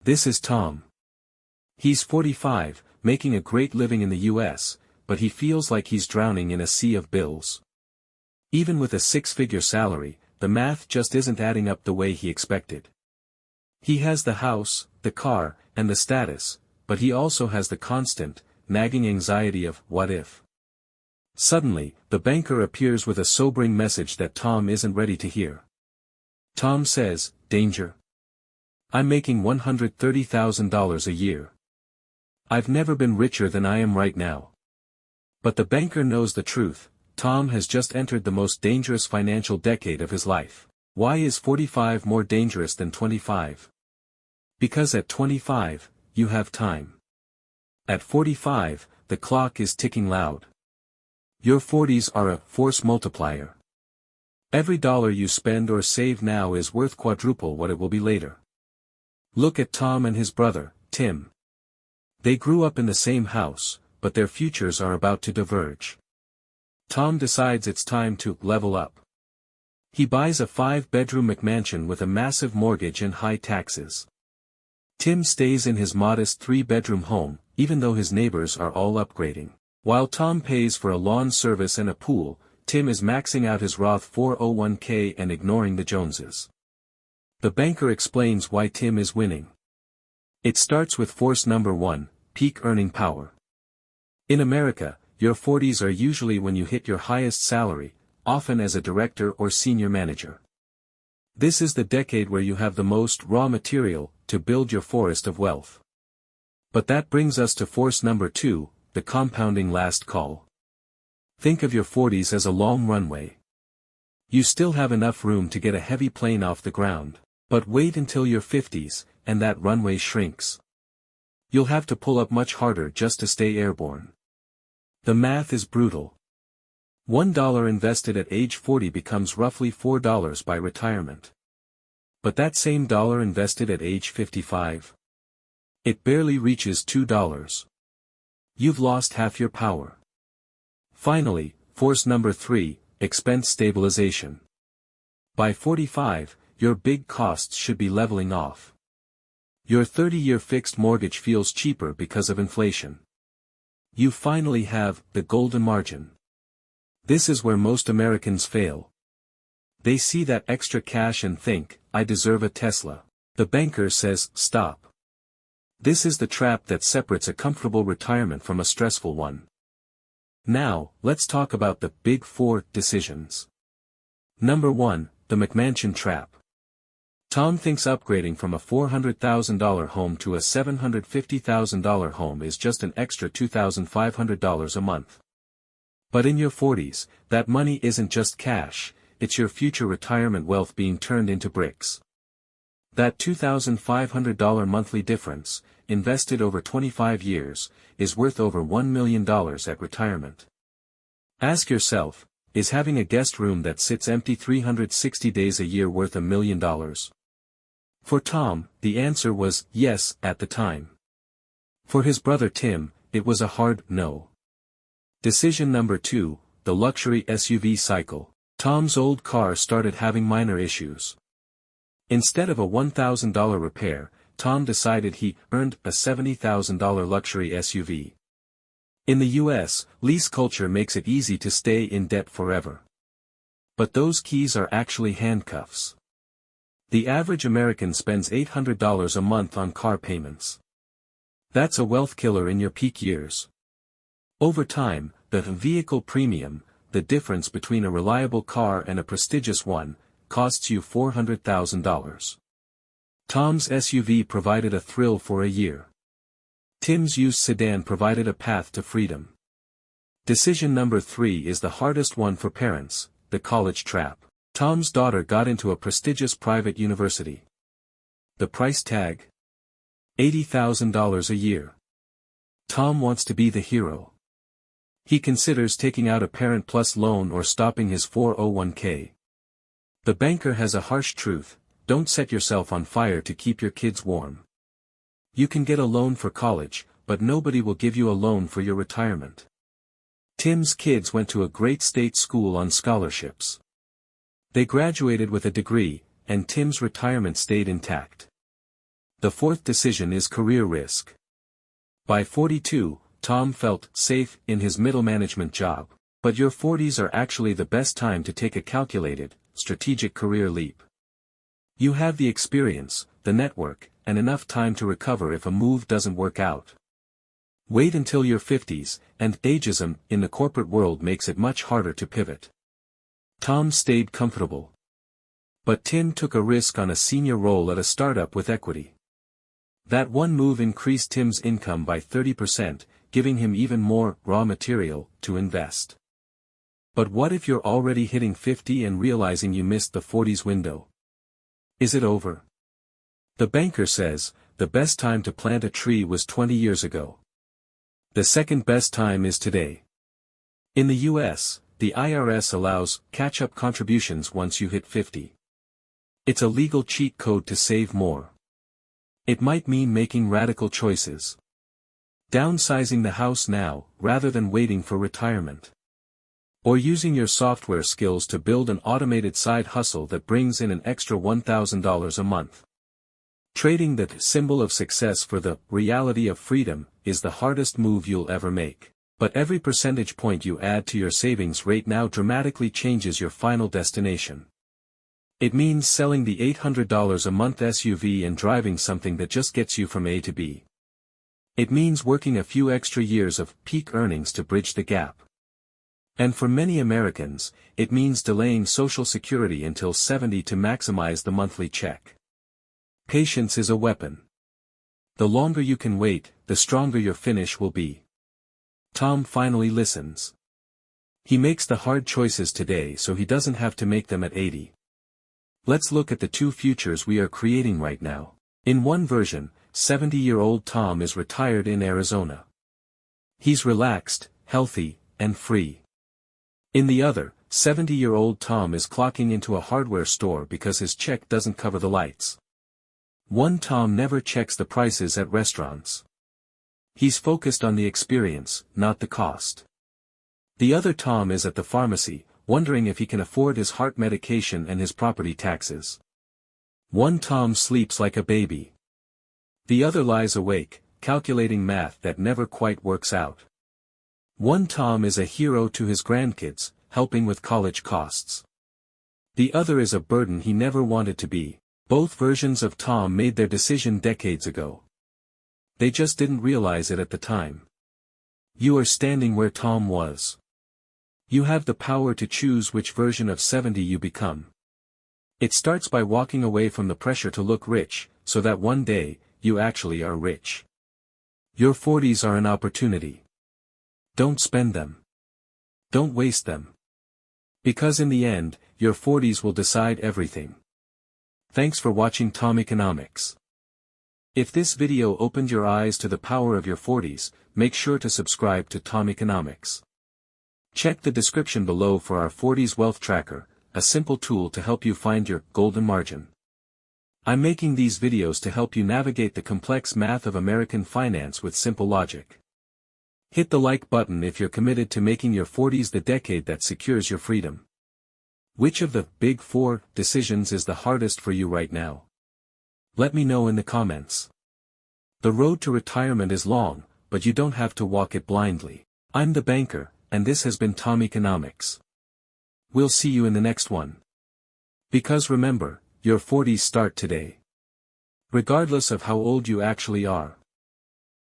This is Tom. He's 45, making a great living in the US, but he feels like he's drowning in a sea of bills. Even with a six-figure salary, the math just isn't adding up the way he expected. He has the house, the car, and the status, but he also has the constant, nagging anxiety of, what if? Suddenly, the banker appears with a sobering message that Tom isn't ready to hear. Tom says, "Danger. I'm making $130,000 a year. I've never been richer than I am right now." But the banker knows the truth. Tom has just entered the most dangerous financial decade of his life. Why is 45 more dangerous than 25? Because at 25, you have time. At 45, the clock is ticking loud. Your 40s are a force multiplier. Every dollar you spend or save now is worth quadruple what it will be later. Look at Tom and his brother, Tim. They grew up in the same house, but their futures are about to diverge. Tom decides it's time to level up. He buys a 5-bedroom McMansion with a massive mortgage and high taxes. Tim stays in his modest 3-bedroom home, even though his neighbors are all upgrading. While Tom pays for a lawn service and a pool, Tim is maxing out his Roth 401k and ignoring the Joneses. The banker explains why Tim is winning. It starts with force number 1, peak earning power. In America, your 40s are usually when you hit your highest salary, often as a director or senior manager. This is the decade where you have the most raw material to build your forest of wealth. But that brings us to force number 2, the compounding last call. Think of your 40s as a long runway. You still have enough room to get a heavy plane off the ground. But wait until your 50s, and that runway shrinks. You'll have to pull up much harder just to stay airborne. The math is brutal. $1 invested at age 40 becomes roughly $4 by retirement. But that same dollar invested at age 55? It barely reaches $2. You've lost half your power. Finally, force number 3, expense stabilization. By 45, your big costs should be leveling off. Your 30-year fixed mortgage feels cheaper because of inflation. You finally have the golden margin. This is where most Americans fail. They see that extra cash and think, I deserve a Tesla. The banker says, stop. This is the trap that separates a comfortable retirement from a stressful one. Now, let's talk about the big 4 decisions. Number 1, the McMansion trap. Tom thinks upgrading from a $400,000 home to a $750,000 home is just an extra $2,500 a month. But in your 40s, that money isn't just cash, it's your future retirement wealth being turned into bricks. That $2,500 monthly difference, invested over 25 years, is worth over $1 million at retirement. Ask yourself, is having a guest room that sits empty 360 days a year worth $1 million? For Tom, the answer was yes at the time. For his brother Tim, it was a hard no. Decision number 2, the luxury SUV cycle. Tom's old car started having minor issues. Instead of a $1,000 repair, Tom decided he earned a $70,000 luxury SUV. In the US, lease culture makes it easy to stay in debt forever. But those keys are actually handcuffs. The average American spends $800 a month on car payments. That's a wealth killer in your peak years. Over time, the vehicle premium, the difference between a reliable car and a prestigious one, costs you $400,000. Tom's SUV provided a thrill for a year. Tim's used sedan provided a path to freedom. Decision number 3 is the hardest one for parents, the college trap. Tom's daughter got into a prestigious private university. The price tag? $80,000 a year. Tom wants to be the hero. He considers taking out a Parent Plus loan or stopping his 401k. The banker has a harsh truth: don't set yourself on fire to keep your kids warm. You can get a loan for college, but nobody will give you a loan for your retirement. Tim's kids went to a great state school on scholarships. They graduated with a degree, and Tim's retirement stayed intact. The fourth decision is career risk. By 42, Tom felt safe in his middle management job, but your 40s are actually the best time to take a calculated, strategic career leap. You have the experience, the network, and enough time to recover if a move doesn't work out. Wait until your 50s, and ageism in the corporate world makes it much harder to pivot. Tom stayed comfortable. But Tim took a risk on a senior role at a startup with equity. That one move increased Tim's income by 30%, giving him even more raw material to invest. But what if you're already hitting 50 and realizing you missed the 40s window? Is it over? The banker says, the best time to plant a tree was 20 years ago. The second best time is today. In the US, the IRS allows catch-up contributions once you hit 50. It's a legal cheat code to save more. It might mean making radical choices. Downsizing the house now, rather than waiting for retirement. Or using your software skills to build an automated side hustle that brings in an extra $1,000 a month. Trading that symbol of success for the reality of freedom is the hardest move you'll ever make. But every percentage point you add to your savings rate now dramatically changes your final destination. It means selling the $800 a month SUV and driving something that just gets you from A to B. It means working a few extra years of peak earnings to bridge the gap. And for many Americans, it means delaying Social Security until 70 to maximize the monthly check. Patience is a weapon. The longer you can wait, the stronger your finish will be. Tom finally listens. He makes the hard choices today so he doesn't have to make them at 80. Let's look at the two futures we are creating right now. In one version, 70-year-old Tom is retired in Arizona. He's relaxed, healthy, and free. In the other, 70-year-old Tom is clocking into a hardware store because his check doesn't cover the lights. One Tom never checks the prices at restaurants. He's focused on the experience, not the cost. The other Tom is at the pharmacy, wondering if he can afford his heart medication and his property taxes. One Tom sleeps like a baby. The other lies awake, calculating math that never quite works out. One Tom is a hero to his grandkids, helping with college costs. The other is a burden he never wanted to be. Both versions of Tom made their decision decades ago. They just didn't realize it at the time. You are standing where Tom was. You have the power to choose which version of 70 you become. It starts by walking away from the pressure to look rich, so that one day, you actually are rich. Your 40s are an opportunity. Don't spend them. Don't waste them. Because in the end, your 40s will decide everything. Thanks for watching Tom Economics. If this video opened your eyes to the power of your 40s, make sure to subscribe to Tom Economics. Check the description below for our 40s Wealth Tracker, a simple tool to help you find your golden margin. I'm making these videos to help you navigate the complex math of American finance with simple logic. Hit the like button if you're committed to making your 40s the decade that secures your freedom. Which of the big four decisions is the hardest for you right now? Let me know in the comments. The road to retirement is long, but you don't have to walk it blindly. I'm the banker, and this has been Tom Economics. We'll see you in the next one. Because remember, your 40s start today. Regardless of how old you actually are.